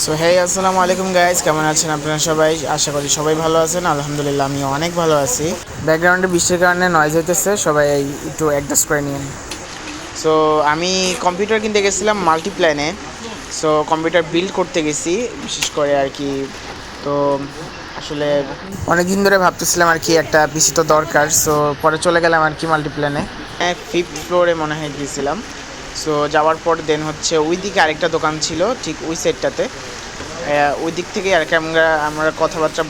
So hey আসসালামু আলাইকুম guys, কেমন আছেন আপনারা সবাই? আশা করি সবাই ভালো আছেন। আলহামদুলিল্লাহ আমি অনেক ভালো আছি। ব্যাকগ্রাউন্ডে বৃষ্টির কারণে নয়েজ হইতেছে, সবাই একটু অ্যাডজাস্ট করে নিন। সো আমি কম্পিউটার কিনতে গেছিলাম মাল্টিপ্ল্যানে। সো কম্পিউটার বিল্ড করতে গেছি বিশেষ করে আর কি। তো আসলে অনেক দিন ধরে ভাবতেছিলাম আর কি একটা পিসি তো দরকার। সো পরে চলে গেলাম আর কি মাল্টিপ্ল্যানে। হ্যাঁ, 5th ফ্লোরে মনে হয় গিয়েছিলাম। সো যাওয়ার পর দেন হচ্ছে ওই দিকে আরেকটা দোকান ছিল ঠিক ওই সাইডটাতে। ওই দিক থেকে আর কি আমরা কথাবার্তা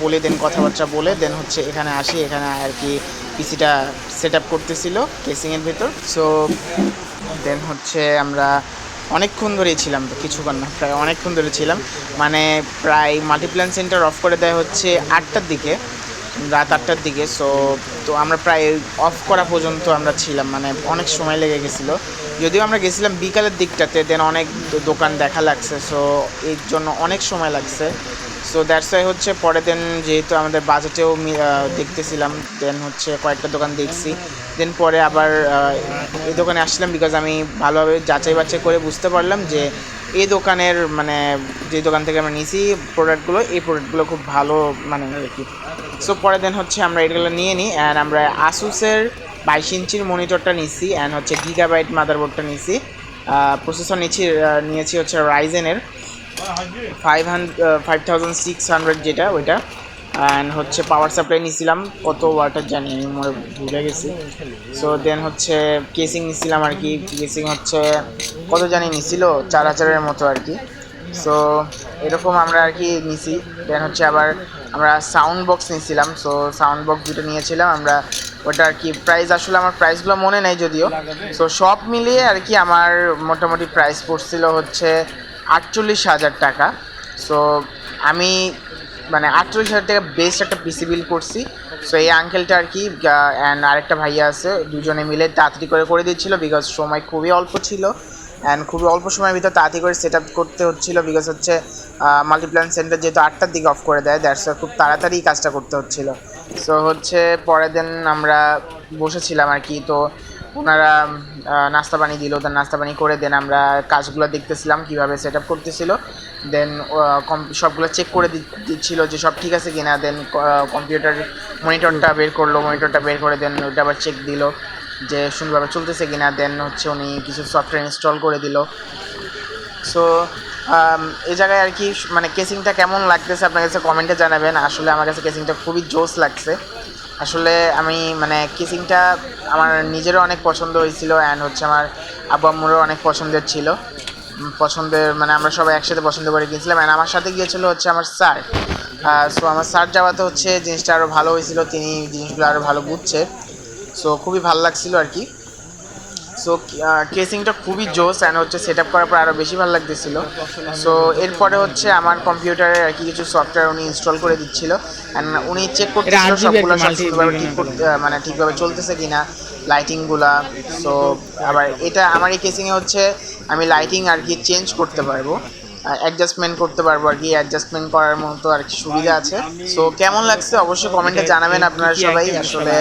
বলে দেন হচ্ছে এখানে আসি। এখানে আর কি পিসিটা সেট আপ করতেছিল কেসিংয়ের ভেতর। সো দেন হচ্ছে আমরা অনেকক্ষণ ধরেই ছিলাম, কিছুক্ষণ না, প্রায় অনেকক্ষণ ধরে ছিলাম। মানে প্রায় মাল্টিপ্ল্যান সেন্টার অফ করে দেয় হচ্ছে 8টার দিকে, রাত 8টার দিকে। তো আমরা প্রায় অফ করা পর্যন্ত আমরা ছিলাম, মানে অনেক সময় লেগে গেছিলো। যদিও আমরা গেছিলাম বিকালের দিকটাতে, দেন অনেক দোকান দেখা লাগছে, সো এর জন্য অনেক সময় লাগছে। সো দ্যাটস ওয়াই হচ্ছে পরে দেন যেহেতু আমাদের বাজেটেও দেখতেছিলাম, দেন হচ্ছে কয়েকটা দোকান দেখছি। দেন পরে আবার এই দোকানে আসলাম বিকজ আমি ভালোভাবে যাচাই বাছাই করে বুঝতে পারলাম যে এই দোকানের মানে যে দোকান থেকে আমরা নিয়েছি এই প্রোডাক্টগুলো খুব ভালো মানে আর কি। সো পরে দেন হচ্ছে আমরা এগুলো নিয়ে নিই অ্যান্ড আমরা আসুসের 22 ইঞ্চির মনিটরটা নিয়েছি অ্যান্ড হচ্ছে গিগাবাইট মাদারবোর্ডটা নিয়েছি। প্রসেসর নিয়েছি হচ্ছে রাইজেনের 5600 যেটা ওইটা। অ্যান্ড হচ্ছে পাওয়ার সাপ্লাই নিয়েছিলাম, কত ওয়াটার জানি আমি মনে ভুলে গেছি। সো দেন হচ্ছে কেসিং নিয়েছিলাম আর কি। কেসিং হচ্ছে কত জানি নিছিল, 4000-এর মতো আর কি। সো এরকম আমরা আর কি নিছি। দেন হচ্ছে আবার আমরা সাউন্ড বক্স নিয়েছিলাম। সো সাউন্ড বক্স দুটো নিয়েছিলাম আমরা। ওটা আর কি প্রাইস আসলে আমার প্রাইসগুলো মনে নেই যদিও। সো সব মিলিয়ে আর কি আমার মোটামুটি প্রাইস পড়ছিল হচ্ছে 48,000 টাকা। সো আমি মানে 48,000 টাকা বেস্ট একটা পিসি বিল করছি। সো এই আঙ্কেলটা আর কি অ্যান্ড আরেকটা ভাইয়া আছে, দুজনে মিলে তাড়াতাড়ি করে দিচ্ছিলো বিকজ সময় খুবই অল্প ছিল অ্যান্ড খুবই অল্প সময়ের ভিতর তাড়াতাড়ি করে সেট আপ করতে হচ্ছিলো বিকজ হচ্ছে মাল্টিপ্ল্যান সেন্টার যেহেতু 8টার দিকে অফ করে দেয়, দ্যাটস খুব তাড়াতাড়ি কাজটা করতে হচ্ছিলো। সো হচ্ছে পরের দিন আমরা বসেছিলাম আর কি। তো ওনারা নাস্তা পানি দিল, ওদের নাস্তা পানি করে দেন আমরা কাজগুলো দেখতেছিলাম কীভাবে সেট আপ করতেছিল। দেন সবগুলো চেক করে দিচ্ছিল যে সব ঠিক আছে কিনা। দেন মনিটরটা বের করে দেন ওইটা আবার চেক দিল যে সুন্দরভাবে চলতেছে কিনা। দেন হচ্ছে উনি কিছু সফটওয়্যার ইনস্টল করে দিল। সো এই জায়গায় আর কি মানে কেসিংটা কেমন লাগতেছে আপনার কাছে কমেন্টে জানাবেন। আসলে আমার কাছে কেসিংটা খুবই জোস লাগছে। আসলে আমি মানে কেসিংটা আমার নিজেরও অনেক পছন্দ হয়েছিল অ্যান্ড হচ্ছে আমার আব্বু আম্মুরও অনেক পছন্দের মানে আমরা সবাই একসাথে পছন্দ করে গিয়েছিলাম অ্যান্ড আমার সাথে গিয়েছিল হচ্ছে আমার স্যার। সো আমার স্যার যাওয়াতে হচ্ছে জিনিসটা আরও ভালো হয়েছিল, তিনি জিনিসগুলো আরও ভালো বুঝছে। সো খুবই ভালো লাগছিলো আর কি। সো কেসিংটা খুবই জোস অ্যান্ড হচ্ছে সেট আপ করার পর আরও বেশি ভালো লাগতেছিলো। সো এরপরে হচ্ছে আমার কম্পিউটারে আর কি কিছু সফটওয়্যার উনি ইনস্টল করে দিচ্ছিল অ্যান্ড উনি চেক করতেছিল সবগুলো সব সুন্দরভাবে মানে ঠিকভাবে চলতেছে কিনা লাইটিংগুলা। সো আবার এটা আমার এই কেসিংয়ে হচ্ছে আমি লাইটিং আর কি চেঞ্জ করতে পারবো, অ্যাডজাস্টমেন্ট করতে পারবো আর কি। অ্যাডজাস্টমেন্ট করার মতো আর কি সুবিধা আছে। সো কেমন লাগছে অবশ্যই কমেন্টে জানাবেন আপনারা সবাই। আসলে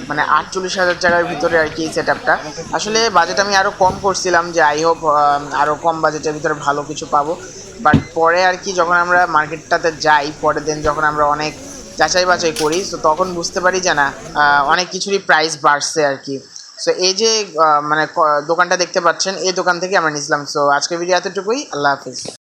মানে 48,000 টাকার ভিতরে আর কি এই সেট আপটা। আসলে বাজেট আমি আরও কম করছিলাম যে আই হোপ আরও কম বাজেটের ভিতরে ভালো কিছু পাবো। বাট পরে আর কি যখন আমরা মার্কেটটাতে যাই, পরের দিন যখন আমরা অনেক যাচাই বাছাই করি, তো তখন বুঝতে পারি যে না অনেক কিছুরই প্রাইস বাড়ছে আর কি। সো এই যে মানে দোকানটা দেখতে পাচ্ছেন, এই দোকান থেকে আমরা নিয়েছিলাম। সো আজকের ভিডিও এতটুকুই। আল্লাহ হাফিজ।